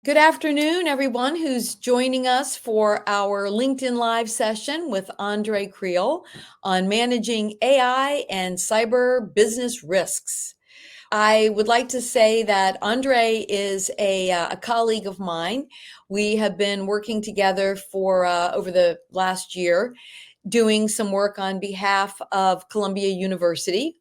Good afternoon, everyone who's joining us for our LinkedIn Live session with Ondrej Krehel on managing AI and cyber business risks. I would like to say that Ondrej is a colleague of mine. We have been working together for over the last year, doing some work on behalf of Columbia University.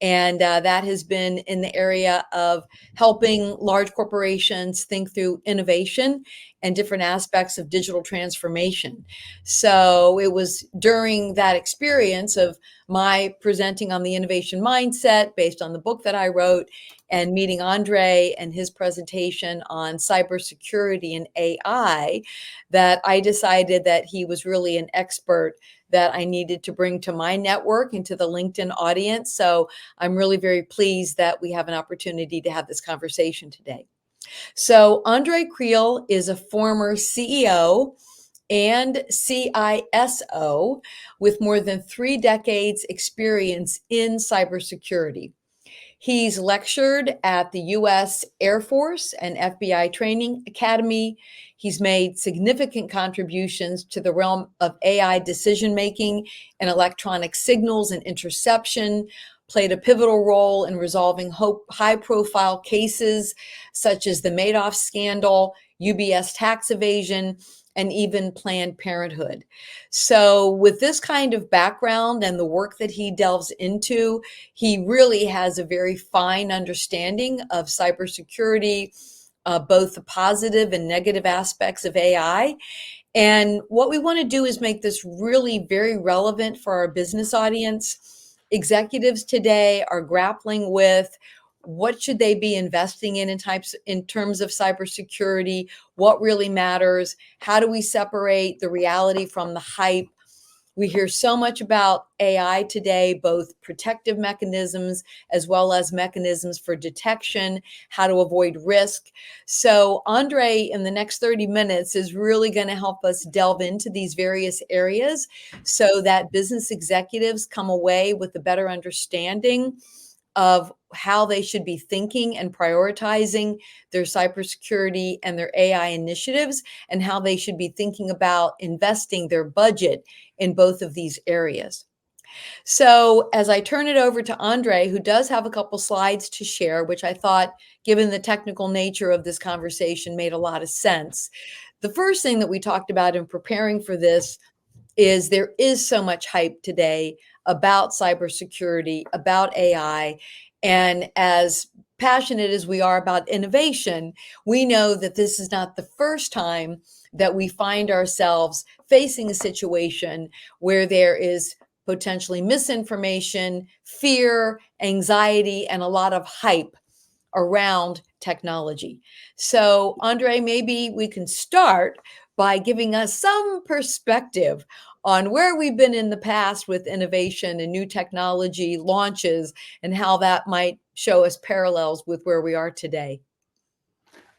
And that has been in the area of helping large corporations think through innovation and different aspects of digital transformation. So it was during that experience of my presenting on the innovation mindset based on the book that I wrote and meeting Ondrej and his presentation on cybersecurity and AI that I decided that he was really an expert that I needed to bring to my network and to the LinkedIn audience. So I'm really very pleased that we have an opportunity to have this conversation today. So Ondrej Krehel is a former CEO and CISO with more than 3 decades experience in cybersecurity. He's lectured at the U.S. Air Force and FBI Training Academy. He's made significant contributions to the realm of AI decision making and electronic signals and interception, played a pivotal role in resolving high profile cases such as the Madoff scandal, UBS tax evasion, and even Planned Parenthood. So, with this kind of background and the work that he delves into, he really has a very fine understanding of cybersecurity, both the positive and negative aspects of AI. And what we want to do is make this really very relevant for our business audience. Executives today are grappling with what should they be investing in terms of cybersecurity, what really matters, how do we separate the reality from the hype. We hear so much about AI today, both protective mechanisms as well as mechanisms for detection, how to avoid risk. So Ondrej, in the next 30 minutes, is really going to help us delve into these various areas so that business executives come away with a better understanding of how they should be thinking and prioritizing their cybersecurity and their AI initiatives, and how they should be thinking about investing their budget in both of these areas. So as I turn it over to Ondrej, who does have a couple slides to share, which I thought, given the technical nature of this conversation, made a lot of sense. The first thing that we talked about in preparing for this is there is so much hype today about cybersecurity, about AI. And as passionate as we are about innovation, we know that this is not the first time that we find ourselves facing a situation where there is potentially misinformation, fear, anxiety, and a lot of hype around technology. So, Ondrej, maybe we can start by giving us some perspective on where we've been in the past with innovation and new technology launches and how that might show us parallels with where we are today.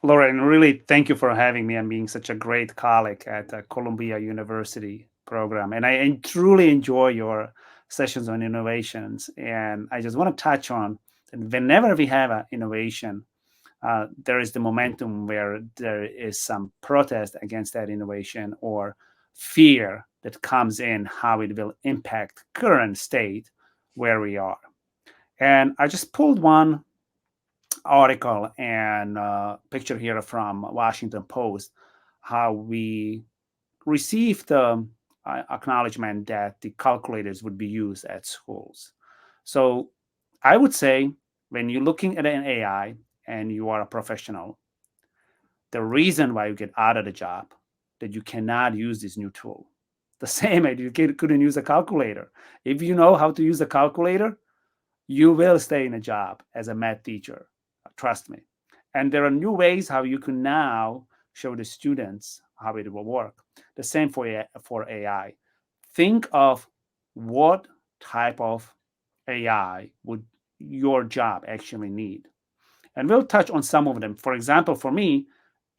Lorraine, really thank you for having me and being such a great colleague at the Columbia University program. And I truly enjoy your sessions on innovations. And I just want to touch on that whenever we have an innovation, there is the momentum where there is some protest against that innovation or fear that comes in how it will impact current state where we are. And I just pulled one article and picture here from Washington Post, how we received the acknowledgement that the calculators would be used at schools. So I would say when you're looking at an AI and you are a professional, the reason why you get out of the job that you cannot use this new tool. The same as you couldn't use a calculator. If you know how to use a calculator, you will stay in a job as a math teacher. Trust me. And there are new ways how you can now show the students how it will work. The same for AI. Think of what type of AI would your job actually need. And we'll touch on some of them. For example, for me,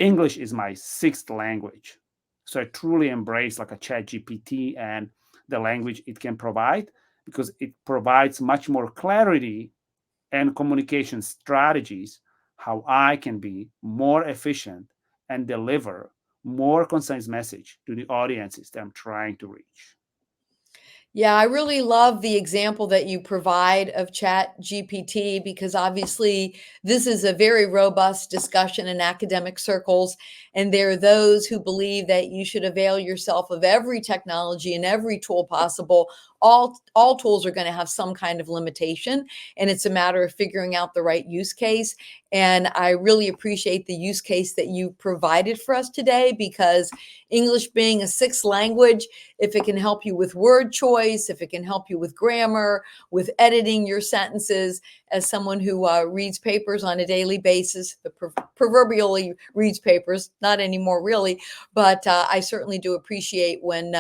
English is my 6th language. So I truly embrace like a ChatGPT and the language it can provide, because it provides much more clarity and communication strategies how I can be more efficient and deliver more concise message to the audiences that I'm trying to reach. Yeah, I really love the example that you provide of Chat GPT because obviously this is a very robust discussion in academic circles. And there are those who believe that you should avail yourself of every technology and every tool possible. All tools are going to have some kind of limitation, and it's a matter of figuring out the right use case. And I really appreciate the use case that you provided for us today because English being a sixth language, if it can help you with word choice, if it can help you with grammar, with editing your sentences, as someone who reads papers on a daily basis, proverbially reads papers, not anymore really, but I certainly do appreciate when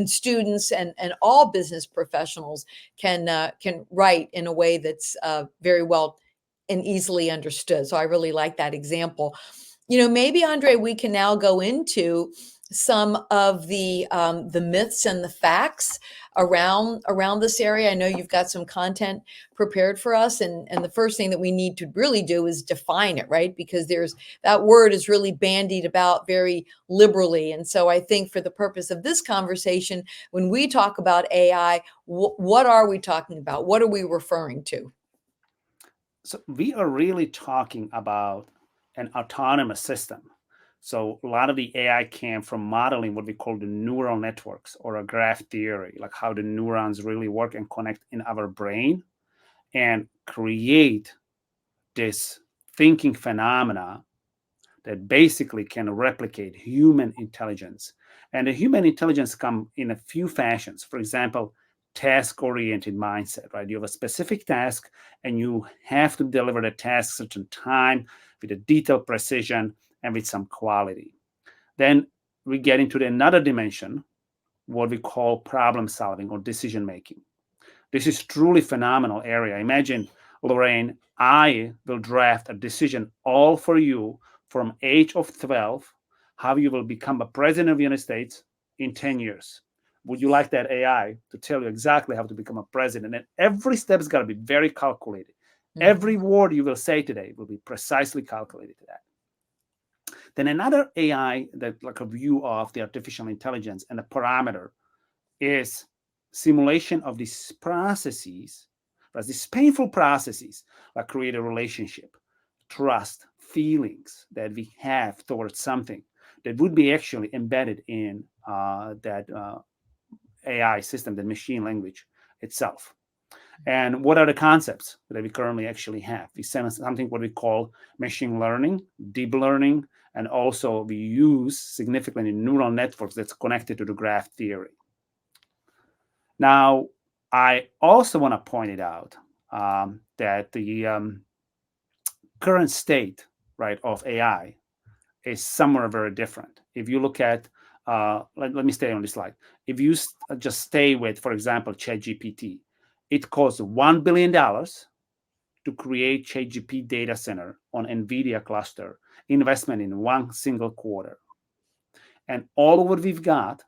students and all business professionals can write in a way that's very well and easily understood. So I really like that example. Maybe Ondrej, we can now go into some of the myths and the facts around this area. I know you've got some content prepared for us, and the first thing that we need to really do is define it, right? Because there's that word is really bandied about very liberally, and so I think for the purpose of this conversation, when we talk about AI, what are we talking about? What are we referring to? So we are really talking about an autonomous system. So a lot of the AI came from modeling what we call the neural networks or a graph theory, like how the neurons really work and connect in our brain and create this thinking phenomena that basically can replicate human intelligence. And the human intelligence come in a few fashions. For example, task-oriented mindset, right? You have a specific task and you have to deliver the task certain time with a detailed precision and with some quality. Then we get into another dimension, what we call problem solving or decision making. This is truly phenomenal area. Imagine, Lorraine, I will draft a decision all for you from age of 12, how you will become a president of the United States in 10 years. Would you like that AI to tell you exactly how to become a president? And every step has got to be very calculated. Every word you will say today will be precisely calculated to that. Then another AI that like a view of the artificial intelligence and a parameter is simulation of these processes, right? These painful processes that create a relationship, trust, feelings that we have towards something that would be actually embedded in that AI system, the machine language itself. And what are the concepts that we currently actually have? We send something what we call machine learning, deep learning, and also we use significantly neural networks that's connected to the graph theory. Now, I also want to point it out that the current state, right, of AI is somewhere very different. If you look at, let me stay on this slide. If you just stay with, for example, ChatGPT, it costs $1 billion to create ChatGPT data center on NVIDIA cluster, investment in one single quarter. And all what we've got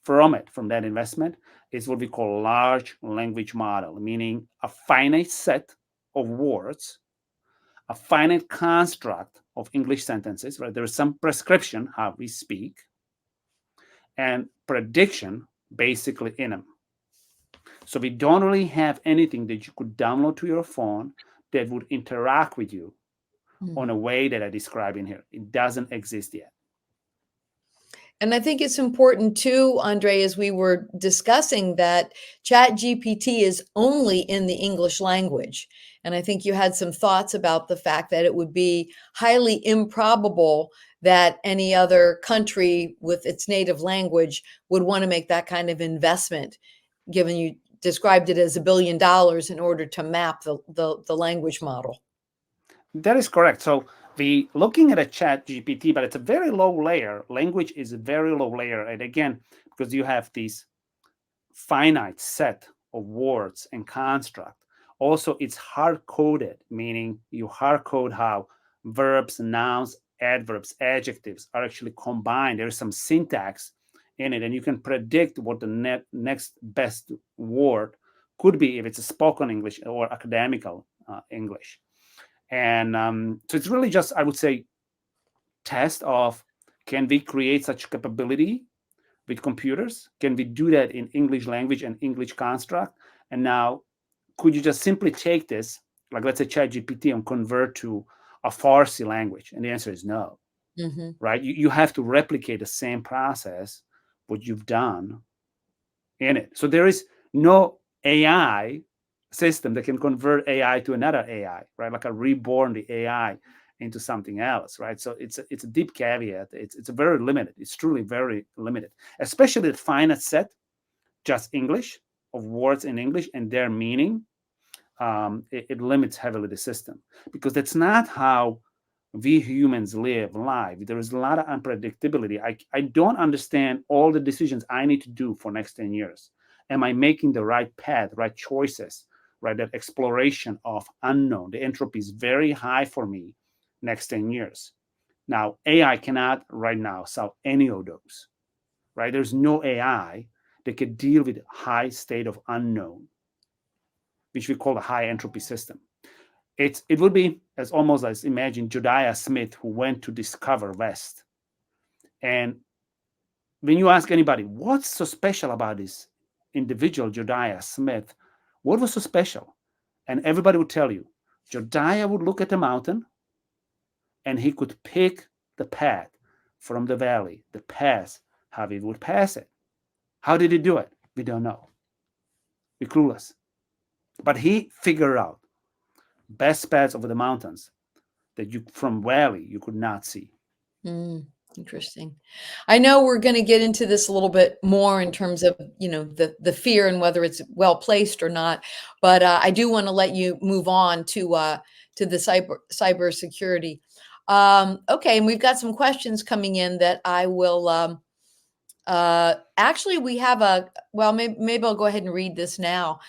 from that investment, is what we call large language model, meaning a finite set of words, a finite construct of English sentences, right? There's some prescription how we speak, and prediction basically in them. So we don't really have anything that you could download to your phone that would interact with you on a way that I describe in here. It doesn't exist yet. And I think it's important too, Ondrej, as we were discussing that Chat GPT is only in the English language. And I think you had some thoughts about the fact that it would be highly improbable that any other country with its native language would want to make that kind of investment, given you described it as $1 billion in order to map the language model. That is correct. So we looking at a Chat GPT, but it's a very low layer. Language is a very low layer. And again, because you have these finite set of words and construct. Also, it's hard-coded, meaning you hard-code how verbs, nouns, adverbs, adjectives are actually combined. There's some syntax in it, and you can predict what the next best word could be if it's a spoken English or academical English. And so it's really just, I would say, test of, can we create such capability with computers? Can we do that in English language and English construct? And now, could you just simply take this, like let's say ChatGPT, and convert to a Farsi language? And the answer is no, right? You have to replicate the same process, what you've done in it. So there is no AI system that can convert AI to another AI, right? Like a reborn the AI into something else, right? So it's a deep caveat. It's a very limited. It's truly very limited, especially the finite set, just English, of words in English and their meaning. It limits heavily the system, because that's not how we humans live life. There is a lot of unpredictability. I don't understand all the decisions I need to do for next 10 years. Am I making the right path, right choices, right? That exploration of unknown. The entropy is very high for me next 10 years. Now, AI cannot right now solve any of those, right? There's no AI that can deal with high state of unknown, which we call a high entropy system. It would be as almost as, imagine Josiah Smith, who went to discover West. And when you ask anybody, what's so special about this individual, Josiah Smith, what was so special? And everybody would tell you, Josiah would look at the mountain and he could pick the path from the valley, the path, how he would pass it. How did he do it? We don't know. We're clueless. But he figured out best paths over the mountains that you from valley you could not see. Interesting. I know we're going to get into this a little bit more in terms of, the fear and whether it's well placed or not. But I do want to let you move on to the cyber security. Okay, and we've got some questions coming in that I will. Actually, we have maybe I'll go ahead and read this now.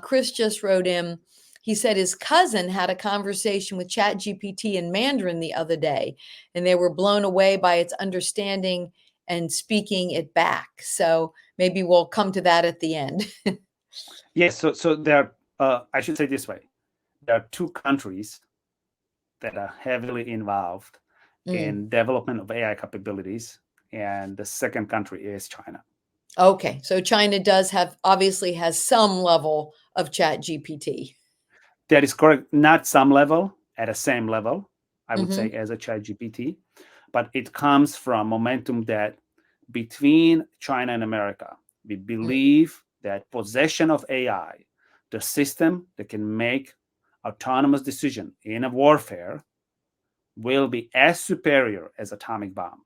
Chris just wrote in. He said his cousin had a conversation with ChatGPT in Mandarin the other day, and they were blown away by its understanding and speaking it back. So maybe we'll come to that at the end. Yes, so there are, I should say this way, there are two countries that are heavily involved in development of AI capabilities, and the second country is China. Okay, so China obviously has some level of ChatGPT. That is correct. Not some level, at the same level, I would say, as a ChatGPT, but it comes from momentum that between China and America, we believe that possession of AI, the system that can make autonomous decision in a warfare, will be as superior as atomic bomb.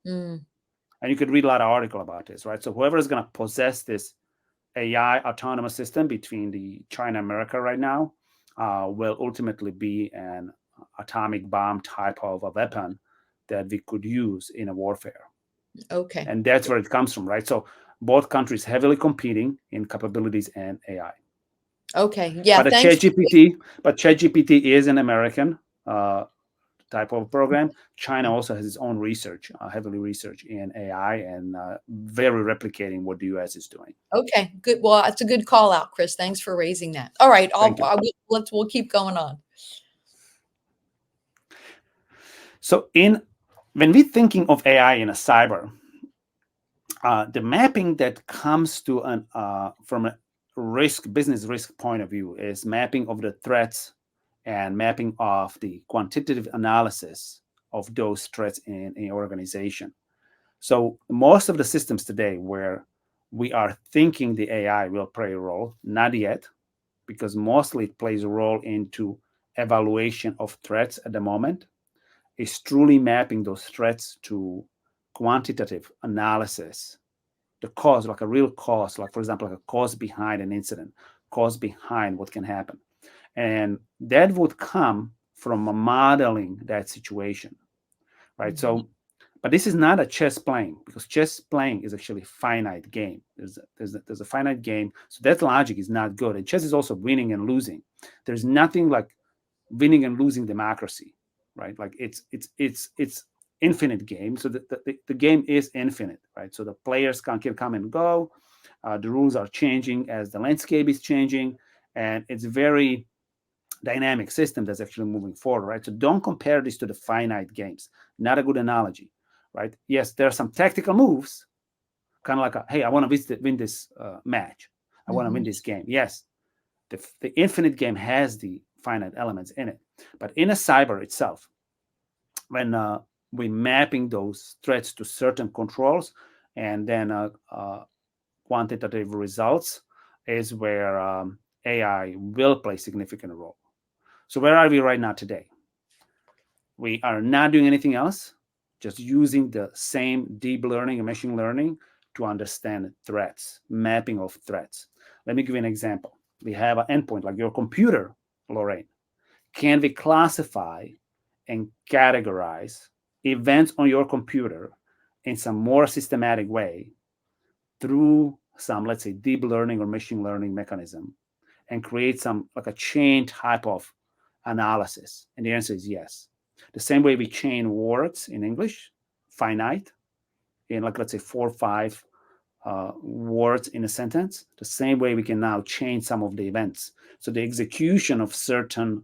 And you could read a lot of article about this, right? So whoever is going to possess this AI autonomous system between the China and America right now will ultimately be an atomic bomb type of a weapon that we could use in a warfare. Okay. And that's where it comes from, right? So both countries heavily competing in capabilities and AI. Okay. Yeah. But Thanks. ChatGPT is an American type of program. China also has its own research, heavily research in AI, and very replicating what the US is doing. Okay, good. Well, that's a good call out, Chris. Thanks for raising that. All right, we'll keep going on. So when we're thinking of AI in a cyber, the mapping that comes to from a business risk point of view is mapping of the threats and mapping of the quantitative analysis of those threats in an organization. So most of the systems today where we are thinking the AI will play a role, not yet, because mostly it plays a role into evaluation of threats at the moment, is truly mapping those threats to quantitative analysis, the cause, like a real cause, like for example, like a cause behind an incident, cause behind what can happen. And that would come from modeling that situation, right? So, but this is not a chess playing, because chess playing is actually a finite game. There's a finite game, so that logic is not good. And chess is also winning and losing. There's nothing like winning and losing democracy, right? Like it's infinite game. So the game is infinite, right? So the players can come and go. The rules are changing as the landscape is changing, and it's very dynamic system that's actually moving forward, right? So don't compare this to the finite games. Not a good analogy, right? Yes, there are some tactical moves, kind of like, hey, I want to win this match. I want to win this game. Yes, the infinite game has the finite elements in it. But in a cyber itself, when we're mapping those threats to certain controls and then quantitative results is where AI will play a significant role. So where are we right now today? We are not doing anything else, just using the same deep learning and machine learning to understand threats, mapping of threats. Let me give you an example. We have an endpoint like your computer, Lorraine. Can we classify and categorize events on your computer in some more systematic way through some, let's say, deep learning or machine learning mechanism and create some like a chain type of analysis? And the answer is yes. The same way we chain words in English, finite, in like, let's say, 4 or 5 words in a sentence, the same way we can now chain some of the events. So the execution of certain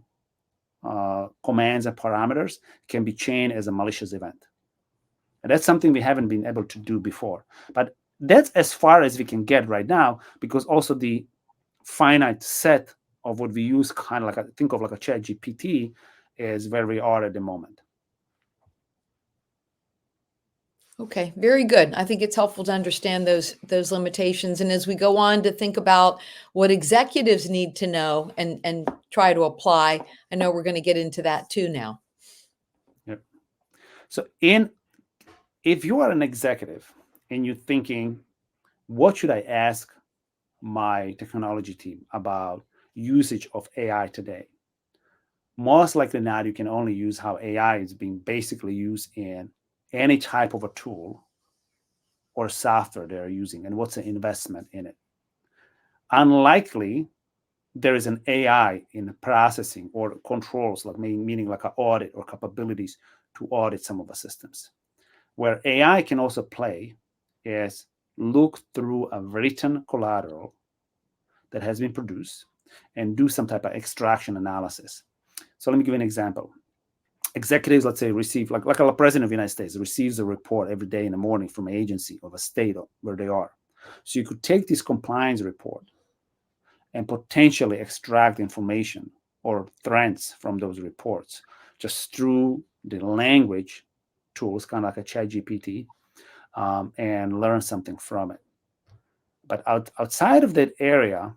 commands and parameters can be chained as a malicious event. And that's something we haven't been able to do before. But that's as far as we can get right now, because also the finite set of what we use, kind of like think of like a chat GPT, is where we are at the moment. Okay, very good. I think it's helpful to understand those limitations. And as we go on to think about what executives need to know and try to apply, I know we're going to get into that too now. Yep. So if you are an executive and you're thinking, what should I ask my technology team about usage of AI today? Most likely not, you can only use how AI is being basically used in any type of a tool or software they're using, and what's the investment in it. Unlikely there is an AI in processing or controls, like meaning like an audit or capabilities to audit some of the systems. Where AI can also play is look through a written collateral that has been produced and do some type of extraction analysis. So let me give you an example. Executives, let's say, receive, like a president of the United States receives a report every day in the morning from an agency of a state where they are. So you could take this compliance report and potentially extract information or threads from those reports just through the language tools, kind of like a chat GPT, and learn something from it. But outside of that area,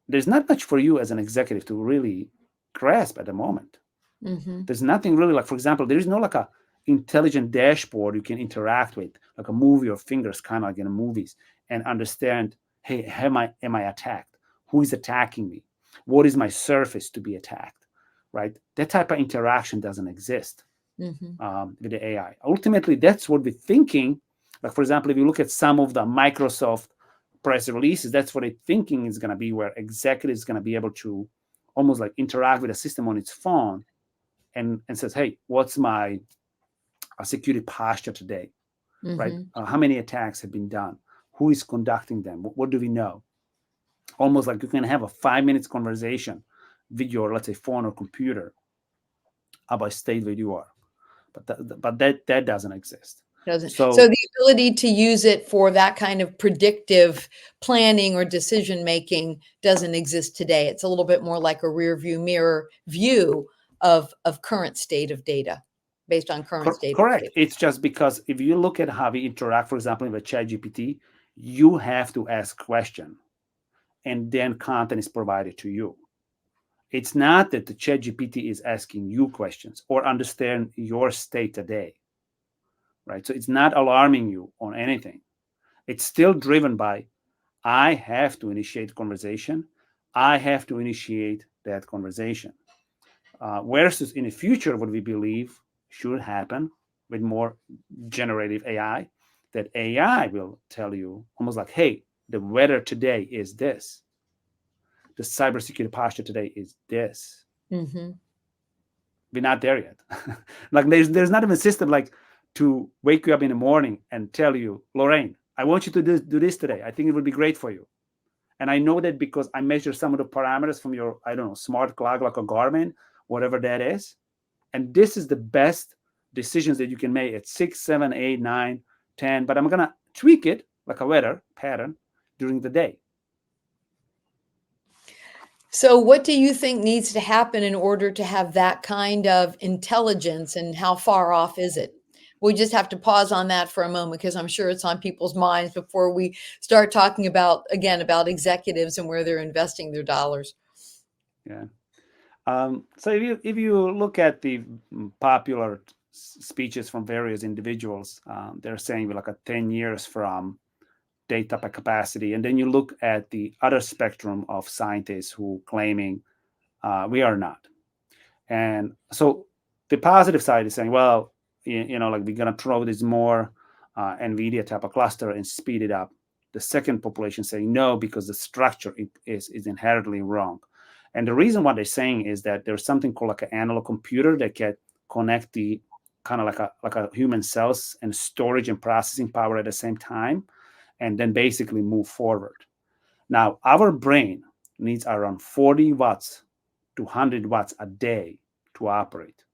there's not much for you as an executive to really grasp at the moment. Mm-hmm. There's nothing really, like, for example, there is no like a intelligent dashboard you can interact with, like a movie or fingers, kind of like in the movies, and understand, hey, am I attacked? Who is attacking me? What is my surface to be attacked? Right? That type of interaction doesn't exist with the AI. Ultimately, that's what we're thinking. Like, for example, if you look at some of the Microsoft press releases, that's what they're thinking is going to be, where executives going to be able to almost like interact with a system on its phone and says, hey, what's my security posture today? Right? How many attacks have been done? Who is conducting them? What do we know? Almost like you can have a 5 minutes conversation with your, let's say, phone or computer about state where you are. But that doesn't exist. So the ability to use it for that kind of predictive planning or decision making doesn't exist today. It's a little bit more like a rear view mirror view of current state of data based on current state correct. of data. It's just because if you look at how we interact, for example, with ChatGPT, you have to ask question and then content is provided to you. It's not that the ChatGPT is asking you questions or understand your state today, right? So it's not alarming you on anything. It's still driven by, I have to initiate conversation. I have to initiate that conversation. Versus in the future, what we believe should happen with more generative AI, that AI will tell you almost like, hey, the weather today is this. The cybersecurity posture today is this. We're not there yet. Like there's not even a system like to wake you up in the morning and tell you, Lorraine, I want you to do this today. I think it would be great for you. And I know that because I measure some of the parameters from your, I don't know, smart clock like a Garmin, whatever that is. And this is the best decisions that you can make at 6, 7, 8, 9, 10. But I'm going to tweak it like a weather pattern during the day. So, what do you think needs to happen in order to have that kind of intelligence, and how far off is it? We just have to pause on that for a moment because I'm sure it's on people's minds before we start talking about, again, about executives and where they're investing their dollars. Yeah. So if you look at the popular speeches from various individuals, they're saying we're like a 10 years from data capacity, and then you look at the other spectrum of scientists who claiming we are not. And so the positive side is saying, well, like we're gonna throw this more NVIDIA type of cluster and speed it up. The second population saying no because the structure is inherently wrong. And the reason why they're saying is that there's something called like an analog computer that can connect the kind of like a human cells and storage and processing power at the same time, and then basically move forward. Now, our brain needs around 40 watts to 100 watts a day to operate.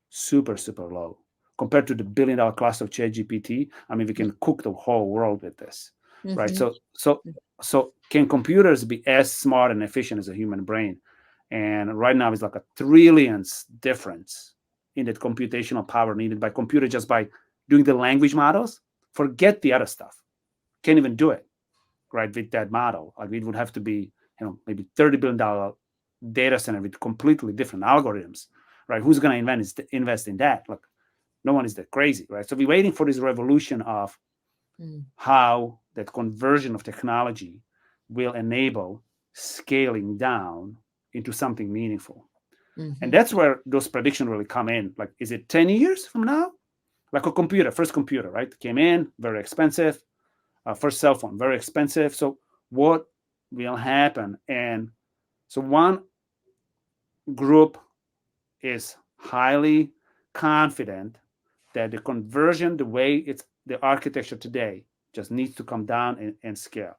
Super, super low. Compared to the billion-dollar cluster of ChatGPT, I mean, we can cook the whole world with this, right? So can computers be as smart and efficient as a human brain? And right now, it's like a trillionth difference in that computational power needed by computer just by doing the language models. Forget the other stuff. Can't even do it, right, with that model. Like it would have to be, maybe $30 billion data center with completely different algorithms, right? Who's going to invest in that? Like, no one is that crazy, right? So we're waiting for this revolution of how that conversion of technology will enable scaling down into something meaningful. And that's where those predictions really come in. Like, is it 10 years from now? Like a computer, first computer, right? Came in, very expensive. First cell phone, very expensive. So what will happen? And so one group is highly confident that the conversion, the way it's the architecture today, just needs to come down and scale.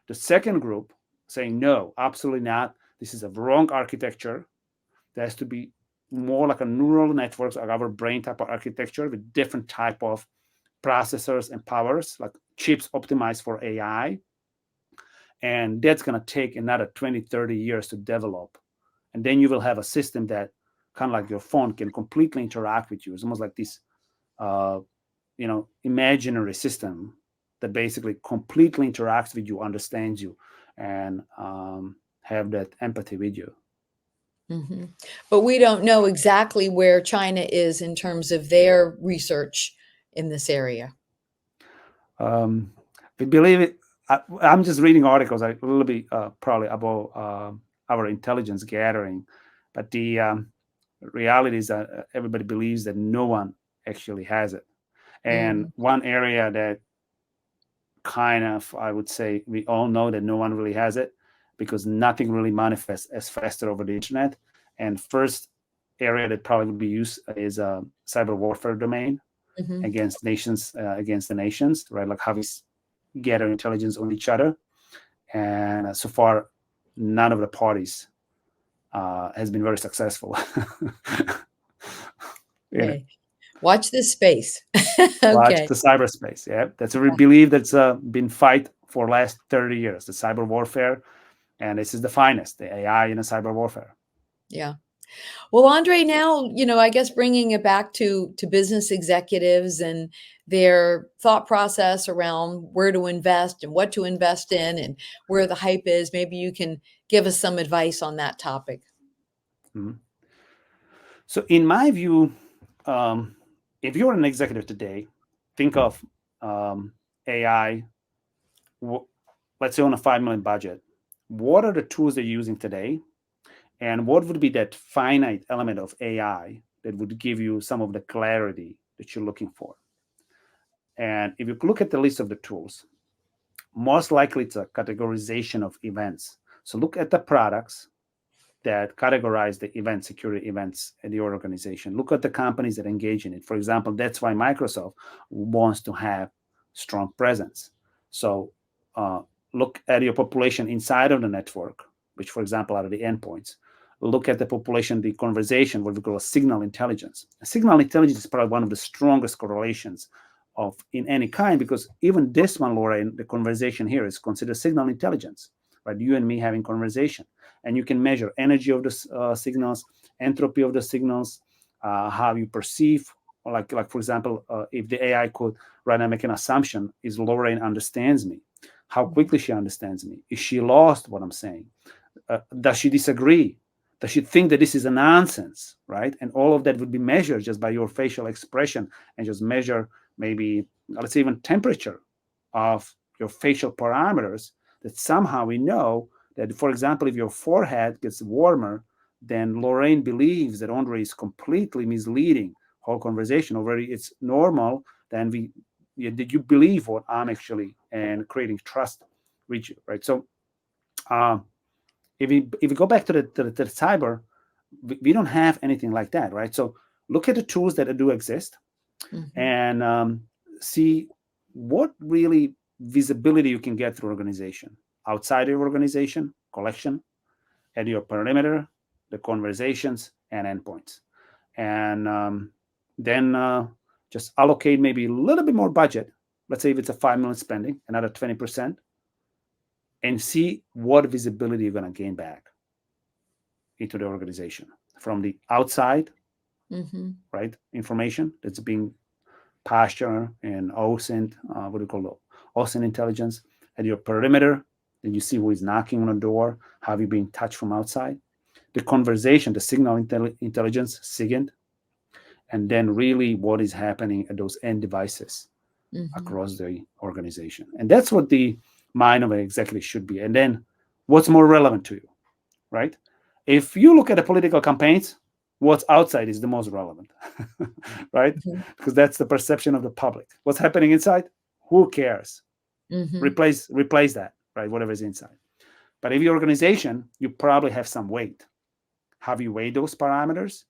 The second group saying, no, absolutely not. This is a wrong architecture. There has to be more like a neural networks, like our brain type of architecture with different type of processors and powers, like chips optimized for AI. And that's going to take another 20, 30 years to develop. And then you will have a system that kind of like your phone can completely interact with you. It's almost like this, imaginary system that basically completely interacts with you, understands you, and have that empathy with you. But we don't know exactly where China is in terms of their research in this area. We believe it. I'm just reading articles a little bit probably about our intelligence gathering, but the reality is that everybody believes that no one actually has it. And one area that kind of, I would say, we all know that no one really has it because nothing really manifests as faster over the internet. And first area that probably would be used is cyber warfare domain against nations, against the nations, right? Like how we gather intelligence on each other. And so far, none of the parties has been very successful. Okay. Watch this space. Watch Okay. the cyberspace. Yeah, that's what we believe that's been fight for last 30 years, the cyber warfare. And this is the finest, the AI in a cyber warfare. Yeah. Well, Ondrej, now, I guess bringing it back to business executives and their thought process around where to invest and what to invest in and where the hype is, maybe you can give us some advice on that topic. So in my view, if you're an executive today, think of AI, let's say on a $5 million budget. What are the tools they're using today? And what would be that finite element of AI that would give you some of the clarity that you're looking for? And if you look at the list of the tools, most likely it's a categorization of events. So look at the products that categorize the event, security events in your organization. Look at the companies that engage in it. For example, that's why Microsoft wants to have strong presence. So look at your population inside of the network, which, for example, are the endpoints. Look at the population, the conversation, what we call a signal intelligence. Signal intelligence is probably one of the strongest correlations of in any kind, because even this one, Lorraine, the conversation here is considered signal intelligence, right? You and me having conversation, and you can measure energy of the signals, entropy of the signals, how you perceive, like for example, if the AI could right now make an assumption, is Lorraine understands me? How quickly she understands me? Is she lost what I'm saying? Does she disagree? Does she think that this is a nonsense, right? And all of that would be measured just by your facial expression, and just measure maybe, let's say, even temperature of your facial parameters, that somehow we know that, for example, if your forehead gets warmer, then Lorraine believes that Ondrej is completely misleading whole conversation. Already it's normal, then did you believe what I'm actually, and creating trust with you, right? So if we go back to the cyber, we don't have anything like that, right? So look at the tools that do exist, and see what really visibility you can get through organization, outside your organization, collection, at your perimeter, the conversations and endpoints, and then just allocate maybe a little bit more budget. Let's say if it's a 5 million spending, another 20%, and see what visibility you're going to gain back into the organization from the outside, right? Information that's being pasture and OSINT, what do you call it? OSINT intelligence. At your perimeter, then you see who is knocking on the door, have you been touched from outside? The conversation, the signal intelligence, SIGINT, and then really what is happening at those end devices across the organization. And that's what the mind of an executive should be. And then what's more relevant to you, right? If you look at the political campaigns, what's outside is the most relevant, right? Because that's the perception of the public. What's happening inside? Who cares? Replace that, right? Whatever is inside. But if your organization, you probably have some weight. Have you weighed those parameters?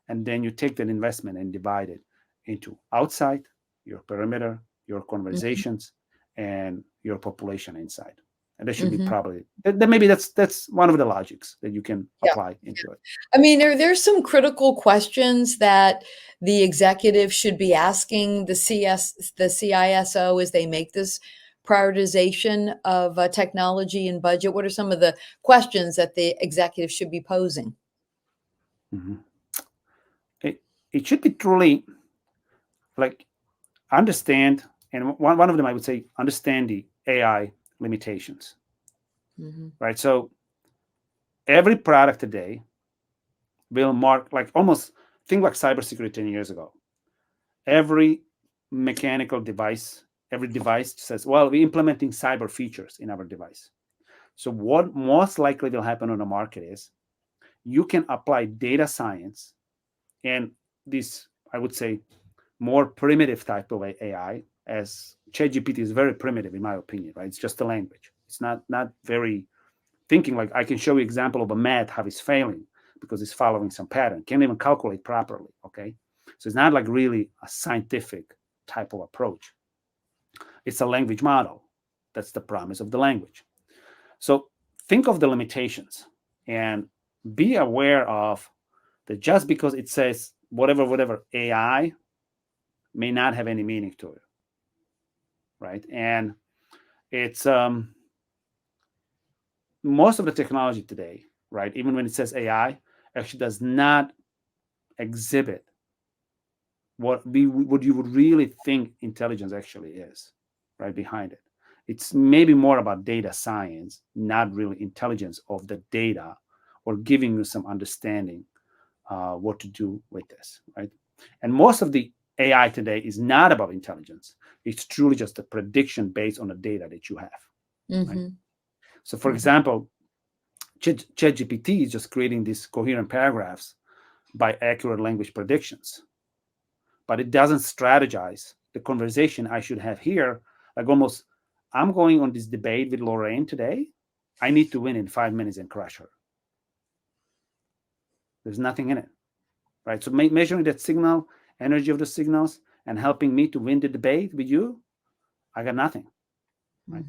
And then you take that investment and divide it into outside, your perimeter, your conversations, and your population inside. And that should be probably maybe that's one of the logics that you can apply into it. I mean, there's some critical questions that the executive should be asking the CISO as they make this prioritization of technology and budget. What are some of the questions that the executive should be posing? It should be truly like understand, and one of them I would say, understand the AI limitations, right? So every product today will mark, like, almost think like cybersecurity 10 years ago. Every mechanical device, every device says, well, we're implementing cyber features in our device. So what most likely will happen on the market is you can apply data science and this, I would say, more primitive type of AI, as ChatGPT is very primitive in my opinion, right? It's just a language. It's not very thinking. Like, I can show you example of a math how it's failing because it's following some pattern, can't even calculate properly, okay? So it's not like really a scientific type of approach. It's a language model. That's the promise of the language. So think of the limitations and be aware of that. Just because it says whatever AI may not have any meaning to it, right? And it's most of the technology today, right, even when it says AI, actually does not exhibit what you would really think intelligence actually is, right, behind it. It's maybe more about data science, not really intelligence of the data, or giving you some understanding what to do with this, right? And most of the AI today is not about intelligence. It's truly just a prediction based on the data that you have. Right? So, for example, ChatGPT is just creating these coherent paragraphs by accurate language predictions, but it doesn't strategize the conversation I should have here. Like, almost, I'm going on this debate with Lorraine today. I need to win in 5 minutes and crush her. There's nothing in it, right? So measuring that signal, energy of the signals, and helping me to win the debate with you, I got nothing, right?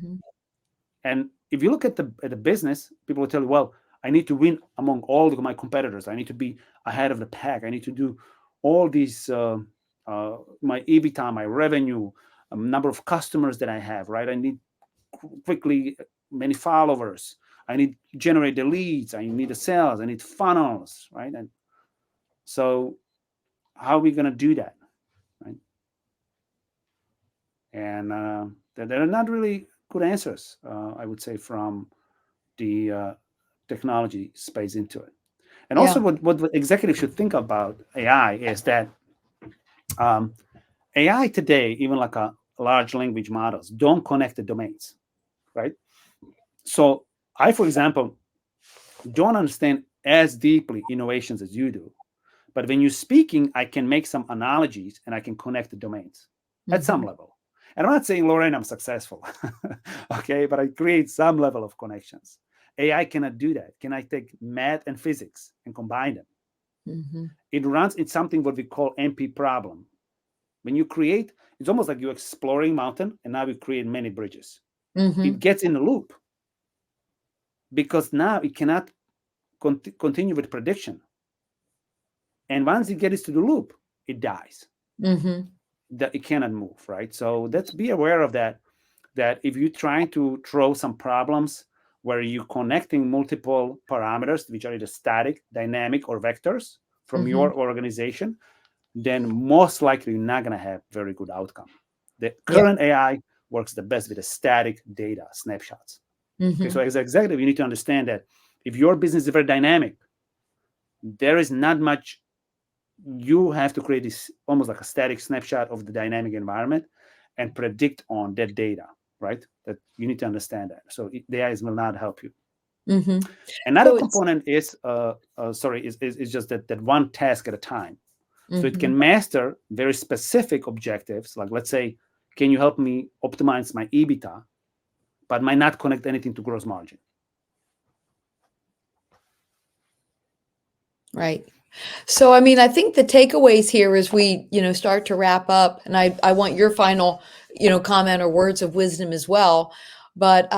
And if you look at the business, people will tell you, well, I need to win among all my competitors. I need to be ahead of the pack. I need to do all these my EBITDA, my revenue, number of customers that I have, right? I need quickly many followers. I need to generate the leads. I need the sales. I need funnels, right? And so how are we going to do that, right? And there are not really good answers, I would say, from the technology space into it. And also, Yeah. what executives should think about AI is that AI today, even like a large language models, don't connect the domains, right? So I, for example, don't understand as deeply innovations as you do. But when you're speaking, I can make some analogies and I can connect the domains at some Hmm. level. And I'm not saying, Lorraine, I'm successful, okay? But I create some level of connections. AI cannot do that. Can I take math and physics and combine them? Hmm. It runs in something what we call MP problem. When you create, it's almost like you're exploring mountain and now you create many bridges. Hmm. It gets in a loop because now it cannot continue with prediction. And once it gets to the loop, it dies. Hmm. That it cannot move, right? So let's be aware of that. That if you're trying to throw some problems where you're connecting multiple parameters, which are either static, dynamic, or vectors from Hmm. your organization, then most likely you're not going to have very good outcome. The Yeah. current AI works the best with the static data snapshots. Okay, so Hmm. as an executive, you need to understand that if your business is very dynamic, there is not much. You have to create this almost like a static snapshot of the dynamic environment and predict on that data, right? That you need to understand that. So the AI will not help you. Hmm. Another So it's. component is is just that one task at a time. So it Hmm. can master very specific objectives, like let's say, can you help me optimize my EBITDA, but might not connect anything to gross margin. Right. So, I mean, I think the takeaways here as we, start to wrap up, and I want your final, comment or words of wisdom as well. But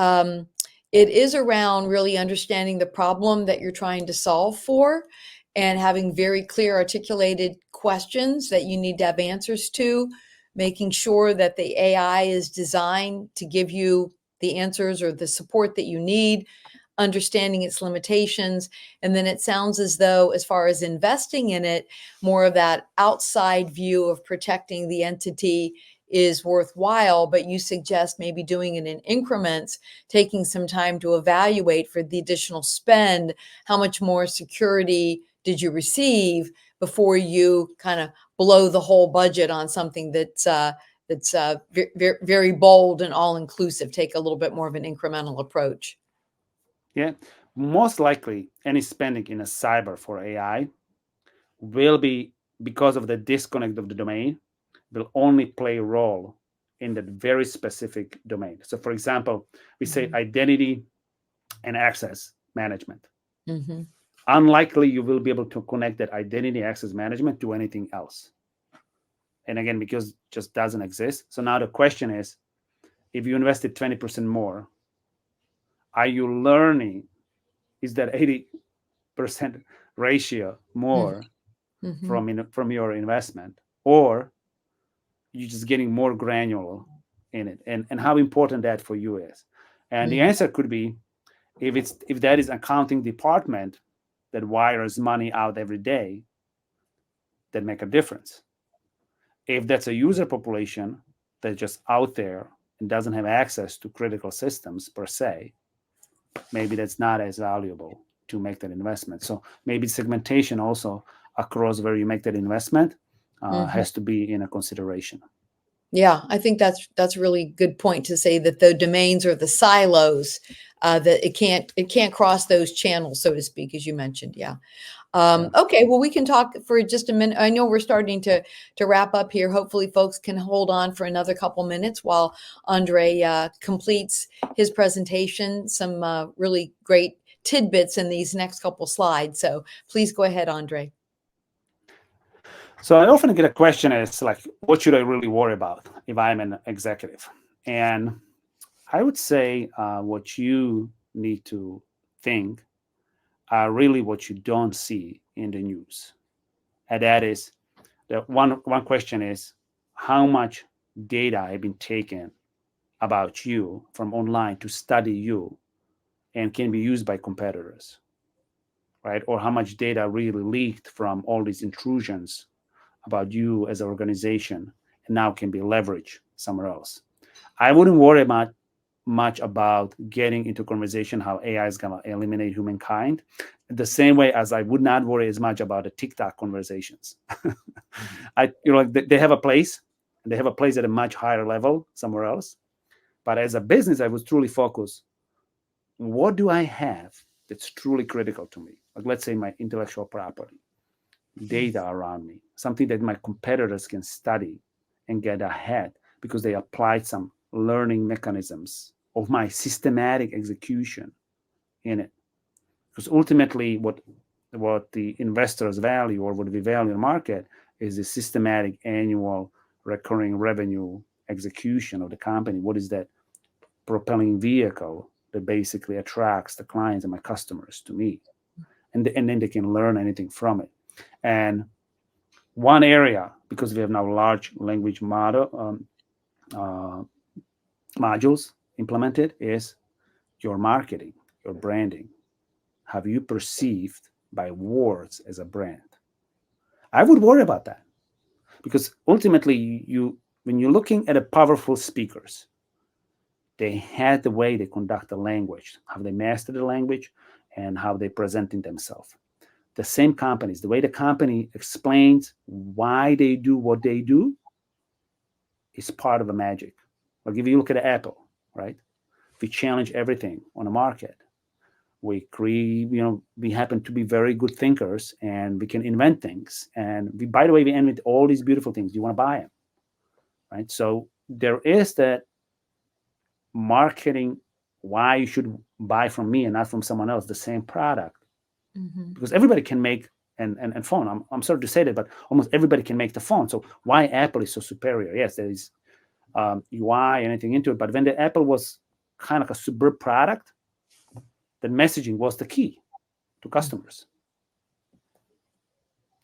it is around really understanding the problem that you're trying to solve for and having very clear, articulated questions that you need to have answers to, making sure that the AI is designed to give you the answers or the support that you need, understanding its limitations. And then it sounds as though, as far as investing in it, more of that outside view of protecting the entity is worthwhile, but you suggest maybe doing it in increments, taking some time to evaluate for the additional spend, how much more security did you receive before you kind of blow the whole budget on something that's very bold and all inclusive. Take a little bit more of an incremental approach. Yeah, most likely any spending in a cyber for AI will be because of the disconnect of the domain will only play a role in that very specific domain. So, for example, we say Mhm. identity and access management. Mhm. Unlikely you will be able to connect that identity access management to anything else. And again, because it just doesn't exist. So now the question is, if you invested 20% more, are you learning? Is that 80% ratio Mhm. more Mhm. from your investment, or you're just getting more granular in it, and how important that for you is? And the Mhm. answer could be, if that is accounting department that wires money out every day, that make a difference. If that's a user population that's just out there and doesn't have access to critical systems per se, maybe that's not as valuable to make that investment. So maybe segmentation also across where you make that investment Mhm. has to be in a consideration. Yeah, I think that's a really good point to say that the domains or the silos, that it can't cross those channels, so to speak, as you mentioned. Yeah. Yeah. Okay, well, we can talk for just a minute. I know we're starting to wrap up here. Hopefully, folks can hold on for another couple minutes while Ondrej completes his presentation. Some really great tidbits in these next couple slides. So please go ahead, Ondrej. So I often get a question is like, what should I really worry about if I'm an executive? And I would say what you need to think are really what you don't see in the news. And that is the one question is how much data have been taken about you from online to study you and can be used by competitors, right? Or how much data really leaked from all these intrusions about you as an organization and now can be leveraged somewhere else. I wouldn't worry much about getting into conversation how AI is going to eliminate humankind, the same way as I would not worry as much about the TikTok conversations. They have a place, and they have a place at a much higher level somewhere else. But as a business, I was truly focused. What do I have that's truly critical to me? Like, let's say my intellectual property, data around me, something that my competitors can study and get ahead because they applied some learning mechanisms of my systematic execution in it. Because ultimately, what the investors value or what we value in the market is the systematic annual recurring revenue execution of the company. What is that propelling vehicle that basically attracts the clients and my customers to me? And then they can learn anything from it. And one area, because we have now large language modules implemented, is your marketing, your branding. Have you perceived by words as a brand? I would worry about that because ultimately, when you're looking at a powerful speakers, they had the way they conduct the language, how they master the language, and how they presenting themselves. The same companies, the way the company explains why they do what they do is part of the magic. Like if you look at Apple, right? We challenge everything on the market. We create, we happen to be very good thinkers and we can invent things. And by the way, we invent all these beautiful things. You want to buy them, right? So there is that marketing why you should buy from me and not from someone else the same product, because everybody can make and phone. I'm sorry to say that, but almost everybody can make the phone. So why Apple is so superior? Yes, there is UI and anything into it, but when the Apple was kind of a superb product, the messaging was the key to customers.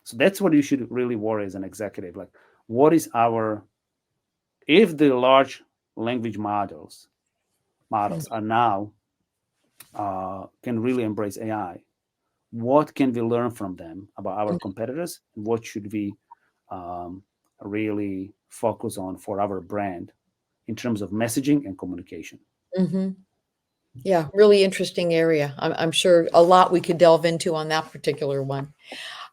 So that's what you should really worry as an executive. Like, what is if the large language models are now can really embrace AI, what can we learn from them about our competitors? And what should we really focus on for our brand in terms of messaging and communication? Mm-hmm. Yeah, really interesting area. I'm sure a lot we could delve into on that particular one.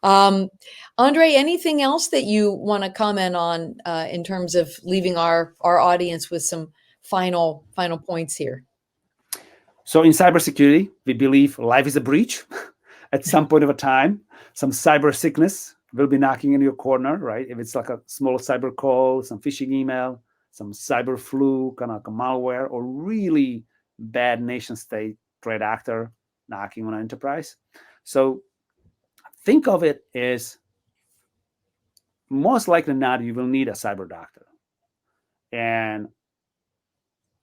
Ondrej, anything else that you want to comment on in terms of leaving our audience with some final points here? So in cybersecurity, we believe life is a breach. At some point of a time, some cyber sickness will be knocking in your corner, right? If it's like a small cyber call, some phishing email, some cyber flu, kind of like a malware, or really bad nation state threat actor knocking on an enterprise. So think of it as most likely not, you will need a cyber doctor. And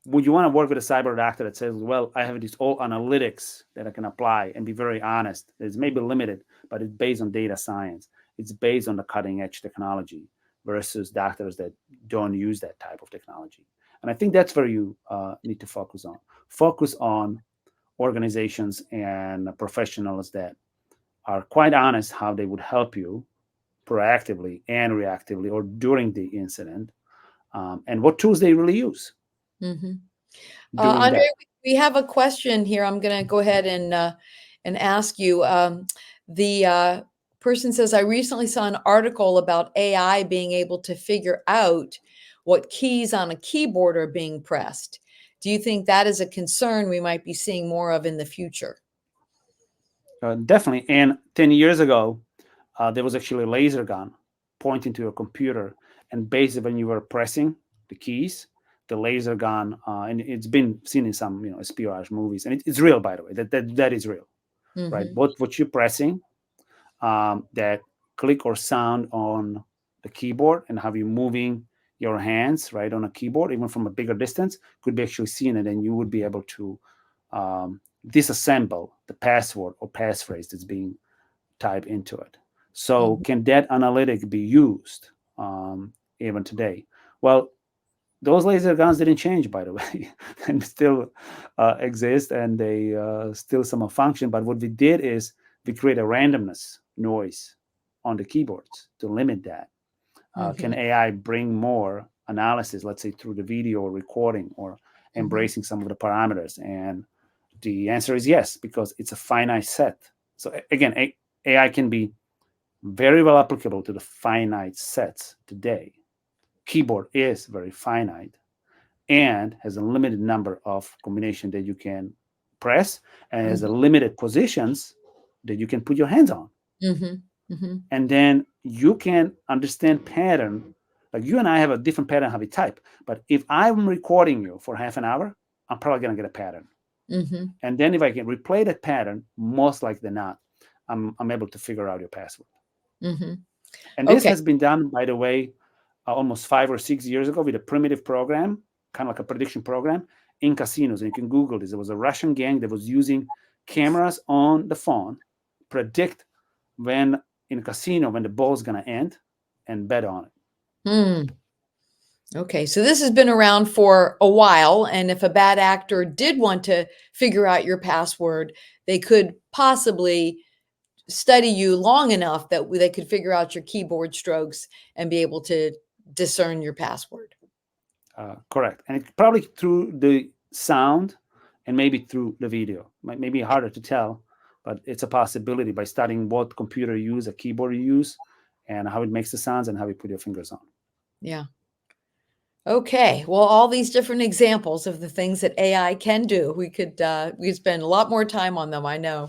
would you want to work with a cyber doctor that says, well, I have these all analytics that I can apply and be very honest? It's maybe limited, but it's based on data science. It's based on the cutting edge technology versus doctors that don't use that type of technology. And I think that's where you need to focus on. Focus on organizations and professionals that are quite honest how they would help you proactively and reactively or during the incident, and what tools they really use. Mm-hmm. Ondrej, we have a question here. I'm going to go ahead and ask you. The person says, I recently saw an article about AI being able to figure out what keys on a keyboard are being pressed. Do you think that is a concern we might be seeing more of in the future? Definitely. And 10 years ago, there was actually a laser gun pointing to a computer. And basically, when you were pressing the keys, the laser gun, and it's been seen in some espionage movies, and it's real, by the way. That is real, right? What you're pressing, that click or sound on the keyboard, and how you're moving your hands, right, on a keyboard, even from a bigger distance, could be actually seen, and then you would be able to disassemble the password or passphrase that's being typed into it. So, Mhm. can that analytic be used even today? Well, those laser guns didn't change, by the way, and still exist, and they still somehow function. But what we did is we create a randomness noise on the keyboards to limit that. Can Mhm. AI bring more analysis, let's say through the video recording or Mhm. embracing some of the parameters? And the answer is yes, because it's a finite set. So again, AI can be very well applicable to the finite sets today. Keyboard is very finite and has a limited number of combination that you can press, and has a Mhm. limited positions that you can put your hands on. Mhm. Mhm. And then you can understand pattern. Like you and I have a different pattern how we type, but if I'm recording you for half an hour, I'm probably going to get a pattern. Mhm. And then if I can replay that pattern, most likely than not, I'm able to figure out your password. Mhm. And this Okay. has been done, by the way, almost 5 or 6 years ago with a primitive program, kind of like a prediction program in casinos. And you can Google this. There was a Russian gang that was using cameras on the phone, predict when in a casino when the ball is going to end, and bet on it. Hmm. Okay, so this has been around for a while, and if a bad actor did want to figure out your password, they could possibly study you long enough that they could figure out your keyboard strokes and be able to discern your password. Correct. And it, probably through the sound and maybe through the video. Maybe harder to tell, but it's a possibility by studying what computer you use, a keyboard you use, and how it makes the sounds and how you put your fingers on. Yeah. Okay. Well, all these different examples of the things that AI can do, we could spend a lot more time on them, I know.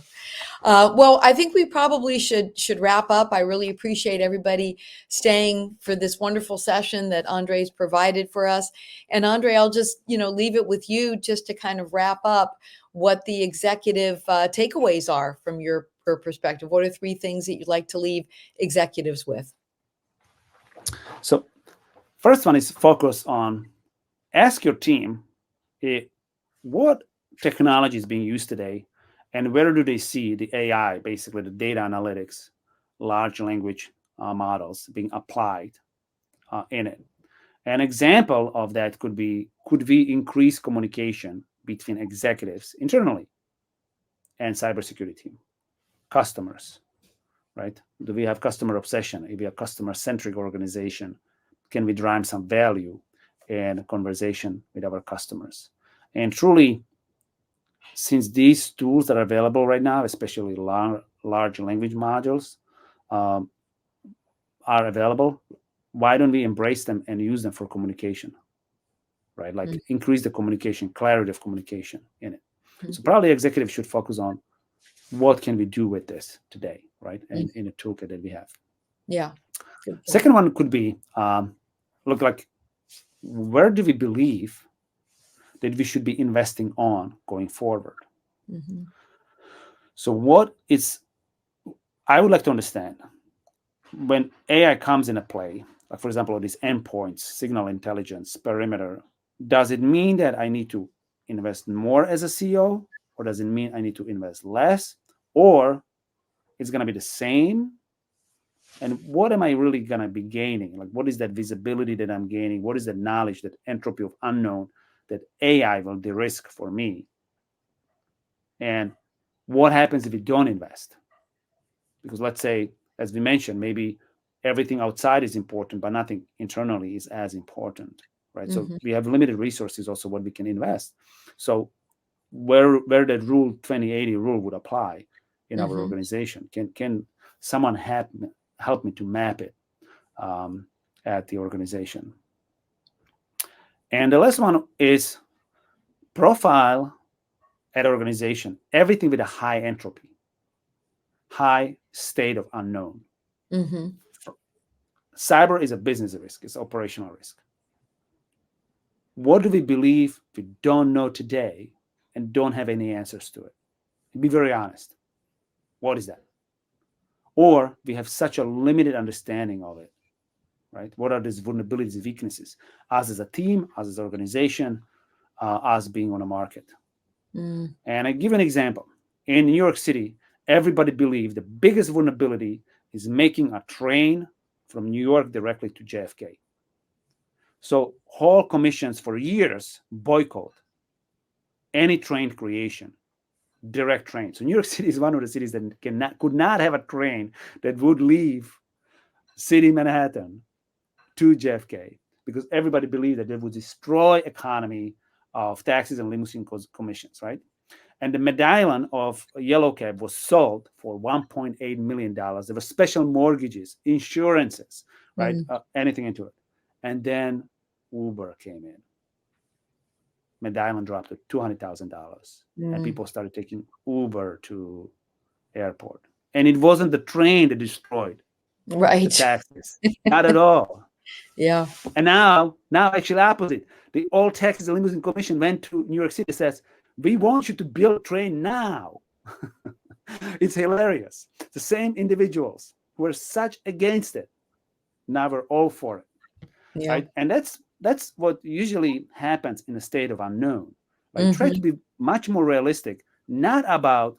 Well, I think we probably should wrap up. I really appreciate everybody staying for this wonderful session that Ondrej's provided for us. And Ondrej, I'll just leave it with you just to kind of wrap up what the executive takeaways are from your perspective. What are three things that you'd like to leave executives with? So, first one is focus on ask your team what technology is being used today and where do they see the AI, basically the data analytics, large language models being applied in it. An example of that could we increase communication between executives internally and cybersecurity team, customers, right? Do we have customer obsession? If we are a customer centric organization, can we drive some value and conversation with our customers? And truly, since these tools that are available right now, especially large language modules, um, are available, why don't we embrace them and use them for communication, right? Like increase the communication, clarity of communication in it. Mhm. So probably executives should focus on what can we do with this today, right? Mhm. And in a toolkit that we have. Yeah. Good point. Second one could be look like where do we believe that we should be investing on going forward? Mhm. So what is I would like to understand when AI comes into play, like for example, these endpoints, signal intelligence, perimeter, does it mean that I need to invest more as a CEO, or does it mean I need to invest less, or it's going to be the same? And what am I really going to be gaining? Like, what is that visibility that I'm gaining? What is that knowledge, that entropy of unknown that AI will de-risk for me? And what happens if you don't invest? Because let's say, as we mentioned, maybe everything outside is important, but nothing internally is as important, right? So Mhm. we have limited resources also what we can invest. So where that rule 2080 rule would apply in our Mhm. organization, can someone help me to map it um, at the organization? And the last one is profile at organization everything with a high entropy, high state of unknown. Mhm. Cyber is a business risk, it's operational risk. What do we believe we don't know today and don't have any answers to it? Be very honest. What is that? Or we have such a limited understanding of it, right? What are these vulnerabilities, weaknesses? Us as a team, us as an organization, us being on a market. Mm. And I give an example. In New York City, everybody believed the biggest vulnerability is making a train from New York directly to JFK. So whole commissions for years boycott any train creation, direct train. So New York City is one of the cities that could not have a train that would leave city Manhattan to JFK because everybody believed that it would destroy economy of taxes and limousine commissions, right? And the medallion of a yellow cab was sold for $1.8 million. There were special mortgages, insurances, right? Mm. Anything into it. And then Uber came in. Medallion dropped to $200,000. And Mm. people started taking Uber to airport. And it wasn't the train that destroyed the Right. taxis. Not at all. Yeah. And now actually opposite. The all taxis and limousine commission went to New York City, says, we want you to build a train now. It's hilarious. The same individuals who were such against it, now we're all for it. Yeah. Right? And that's what usually happens in a state of unknown. Right? Try to Mm-hmm. be much more realistic, not about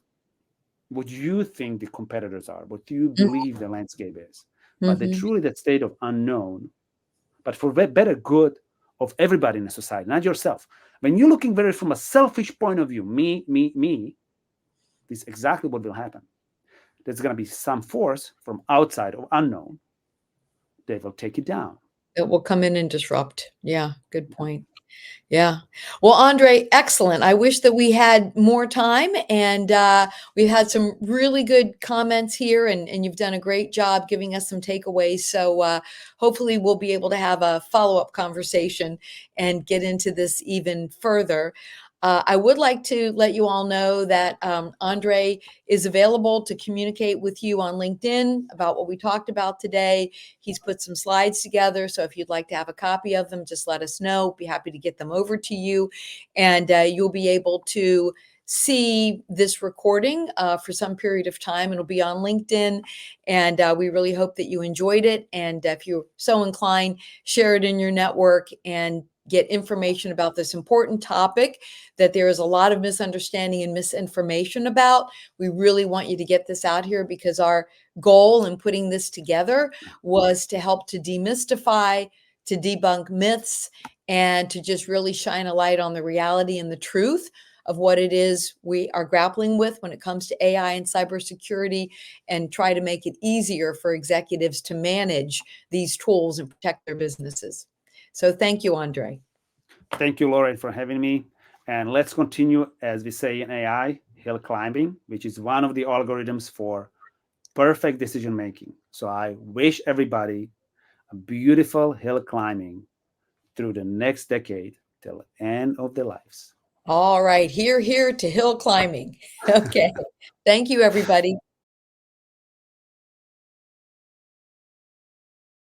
what you think the competitors are, what you believe the landscape is, but the Mm-hmm. truly that state of unknown, but for the better good of everybody in the society, not yourself. When you're looking very from a selfish point of view, me, this is exactly what will happen. There's going to be some force from outside or unknown that will take it down. It will come in and disrupt. Yeah, good point. Yeah. Well, Ondrej, excellent. I wish that we had more time, and we've had some really good comments here, and you've done a great job giving us some takeaways. So hopefully we'll be able to have a follow-up conversation and get into this even further. I would like to let you all know that Ondrej is available to communicate with you on LinkedIn about what we talked about today. He's put some slides together, so if you'd like to have a copy of them, just let us know. Be happy to get them over to you, and you'll be able to see this recording for some period of time. It'll be on LinkedIn, and we really hope that you enjoyed it. And if you're so inclined, share it in your network and get information about this important topic that there is a lot of misunderstanding and misinformation about. We really want you to get this out here because our goal in putting this together was to help to demystify, to debunk myths, and to just really shine a light on the reality and the truth of what it is we are grappling with when it comes to AI and cybersecurity, and try to make it easier for executives to manage these tools and protect their businesses. So thank you, Ondrej. Thank you, Lorraine, for having me. And let's continue, as we say in AI, hill climbing, which is one of the algorithms for perfect decision making. So I wish everybody a beautiful hill climbing through the next decade till the end of their lives. All right, here to hill climbing. Okay. Thank you, everybody.